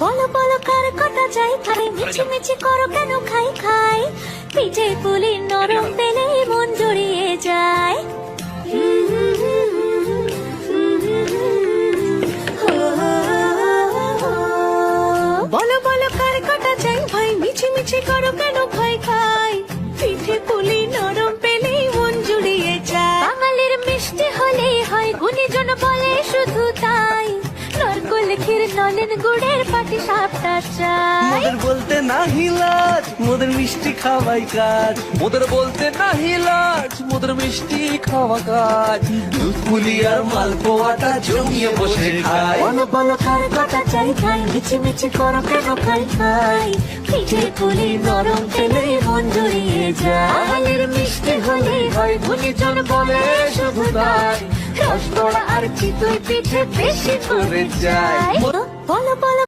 বলো বলো কার কটা চাই খাই, মিছি মিছি করো কেন খাই খাই, পিঠে পুলি নরম পেলে মন জড়িয়ে যায়। বলো বলো কার কটা চাই ভাই, মিছি মিছি করো কেন খাই খাই, পিঠে পুলি নরম পেলে মন জুড়িয়ে যায়। বাঙালির মিষ্টি হলেই হয়, গুণীজন বলে শুধু তাই, নরকোল ক্ষীর নলেন গুড়ের পাটি সাপটা চাই। মোদের বলতে নাহি লাজ, মোদের মিষ্টি খাওয়াই কাজ। মোদের বলতে নাহি লাজ, মোদের মিষ্টি খাওয়া কাজ। দুধ পুলি আর মালপোয়াটা জমিয়ে বসে খায়। বলো বলো কার কটা চাই খাই, মিছি মিছি করো কেন খাই খাই, পিঠে পুলি নরম পেলে মন জড়িয়ে যায়। বাঙালির মিষ্টি হলেই হয়, গুণীজন বলে শুধু তাই, রসগোল্লা আর চিতই পিঠে বেশি করে যায়। বলো বলো